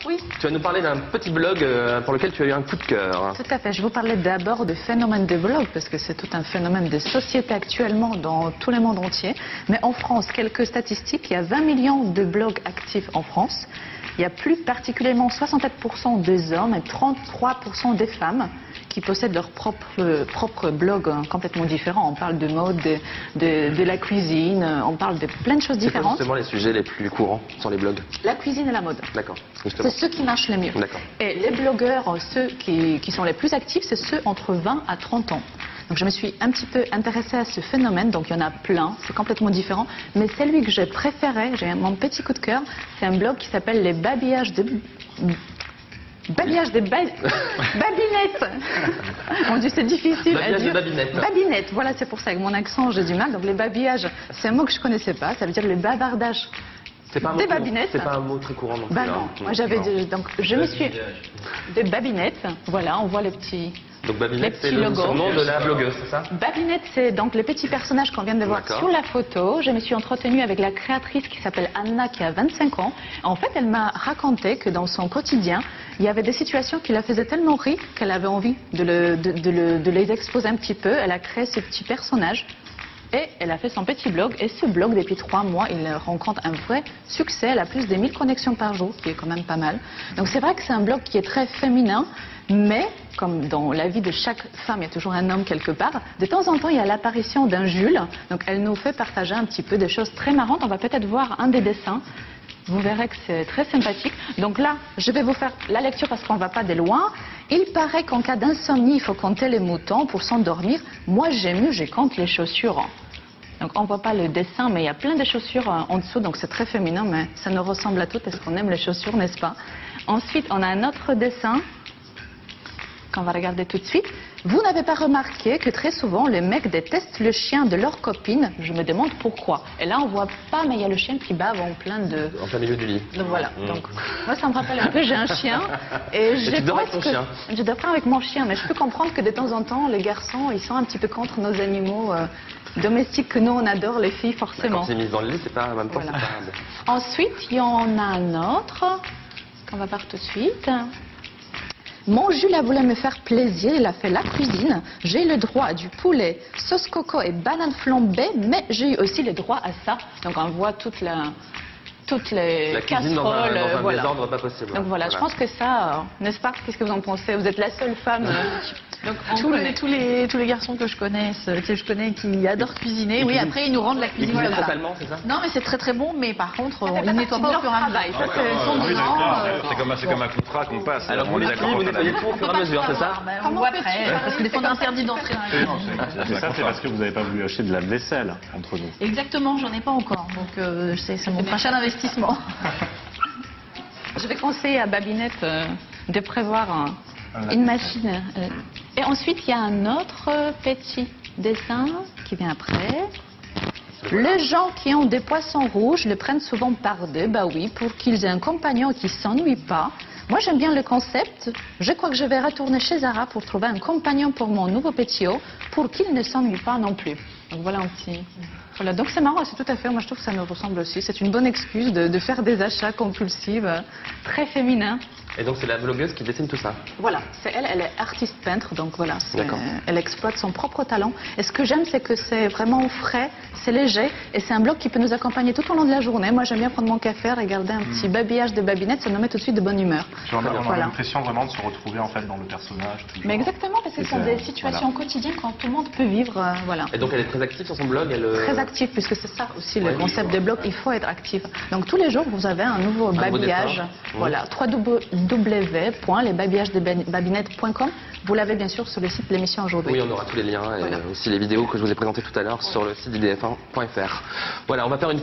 Oui. Tu vas nous parler d'un petit blog pour lequel tu as eu un coup de cœur. Tout à fait. Je vous parlais d'abord du phénomène des blogs, parce que c'est tout un phénomène de société actuellement dans tout le monde entier. Mais en France, quelques statistiques, il y a 20 millions de blogs actifs en France. Il y a plus particulièrement 67% des hommes et 33% des femmes qui possèdent leur propre blog complètement différent. On parle de mode, de la cuisine, on parle de plein de choses différentes. C'est justement les sujets les plus courants sur les blogs? La cuisine et la mode. D'accord. C'est ceux qui marchent le mieux. D'accord. Et les blogueurs, ceux qui sont les plus actifs, c'est ceux entre 20 à 30 ans. Donc je me suis un petit peu intéressée à ce phénomène, donc il y en a plein, c'est complètement différent. Mais celui que j'ai préféré, j'ai mon petit coup de cœur, c'est un blog qui s'appelle les babillages de... Babinettes. Mon Dieu, c'est difficile à dire. Babinettes, voilà, c'est pour ça, avec mon accent, j'ai du mal. Donc les babillages, c'est un mot que je connaissais pas, ça veut dire le bavardage. C'est pas, pas un mot très courant non plus. Bah non, moi j'avais donc je me suis des babinettes, voilà, on voit les petits. Donc Babinette, c'est le surnom de la blogueuse, c'est ça? Babinette, c'est donc les petits personnages qu'on vient de voir sur la photo. Je me suis entretenue avec la créatrice qui s'appelle Anna, qui a 25 ans. En fait, elle m'a raconté que dans son quotidien, il y avait des situations qui la faisaient tellement rire qu'elle avait envie de les exposer un petit peu. Elle a créé ce petit personnage. Et elle a fait son petit blog, et ce blog, depuis 3 mois, il rencontre un vrai succès. Elle a plus de 1000 connexions par jour, ce qui est quand même pas mal. Donc c'est vrai que c'est un blog qui est très féminin, mais comme dans la vie de chaque femme, il y a toujours un homme quelque part. De temps en temps, il y a l'apparition d'un Jules. Donc elle nous fait partager un petit peu des choses très marrantes. On va peut-être voir un des dessins. Vous verrez que c'est très sympathique. Donc là, je vais vous faire la lecture parce qu'on ne va pas de loin. Il paraît qu'en cas d'insomnie, il faut compter les moutons pour s'endormir. Moi, j'ai mieux, je compte les chaussures. Donc on ne voit pas le dessin, mais il y a plein de chaussures en dessous. Donc c'est très féminin, mais ça nous ressemble à tout parce qu'on aime les chaussures, n'est-ce pas? Ensuite, on a un autre dessin qu'on va regarder tout de suite. Vous n'avez pas remarqué que très souvent, les mecs détestent le chien de leur copine? Je me demande pourquoi. Et là, on ne voit pas, mais il y a le chien qui bave en plein milieu du lit. Donc voilà. Donc, moi, ça me rappelle un peu, j'ai un chien. Et je dors avec ton chien? Je dors pas avec mon chien, mais je peux comprendre que de temps en temps, les garçons, ils sont un petit peu contre nos animaux domestiques que nous, on adore, les filles, forcément. Quand c'est mis dans le lit, c'est pas en même temps, voilà. C'est pas... Ensuite, il y en a un autre qu'on va voir tout de suite. Mon Jules a voulu me faire plaisir, il a fait la cuisine. J'ai eu le droit à du poulet, sauce coco et banane flambée, mais j'ai eu aussi le droit à ça. Donc on voit toutes les casseroles. Dans un désordre pas possible. Donc voilà, je pense que ça, n'est-ce pas? Qu'est-ce que vous en pensez? Vous êtes la seule femme. Donc tous les garçons que je connais qui adorent cuisiner, oui, après ils nous rendent la cuisine comme ça. C'est ça? Non, mais c'est très très bon, mais par contre, ils nettoient pas au fur et à mesure. C'est comme un contrat qu'on passe. Alors vous nettoyez tout au fur et à mesure, c'est ça? On voit après, parce que des fois on est interdit d'entrer. Ça, c'est parce que vous n'avez pas voulu acheter de la vaisselle entre nous. Exactement, j'en ai pas encore, donc c'est mon prochain investissement. Je vais conseiller à Babinette de prévoir une machine. Et ensuite, il y a un autre petit dessin qui vient après. Les gens qui ont des poissons rouges le prennent souvent par deux, bah oui, pour qu'ils aient un compagnon qui ne s'ennuie pas. Moi, j'aime bien le concept. Je crois que je vais retourner chez Zara pour trouver un compagnon pour mon nouveau petit haut, pour qu'il ne s'ennuie pas non plus. Donc voilà un petit... Voilà, donc c'est marrant, c'est tout à fait, moi je trouve que ça me ressemble aussi. C'est une bonne excuse de faire des achats compulsifs, très féminins. Et donc c'est la blogueuse qui dessine tout ça? Voilà, c'est elle, elle est artiste peintre, donc voilà, elle exploite son propre talent. Et ce que j'aime, c'est que c'est vraiment frais, c'est léger, et c'est un blog qui peut nous accompagner tout au long de la journée. Moi j'aime bien prendre mon café, regarder un petit babillage de Babinette, ça nous met tout de suite de bonne humeur. On a l'impression vraiment de se retrouver en fait dans le personnage. Mais exactement, parce que ce sont des situations quotidiennes quand tout le monde peut vivre, voilà. Et donc elle est très active sur son blog? Très active, puisque c'est ça aussi le concept de blog, il faut être actif. Donc tous les jours, vous avez un nouveau babillage. Voilà, www.lesbabillagesdebabinette.com. Vous l'avez bien sûr sur le site de l'émission aujourd'hui. Oui, on aura tous les liens et aussi les vidéos que je vous ai présentées tout à l'heure sur le site d'IDF1.fr. Voilà, on va faire une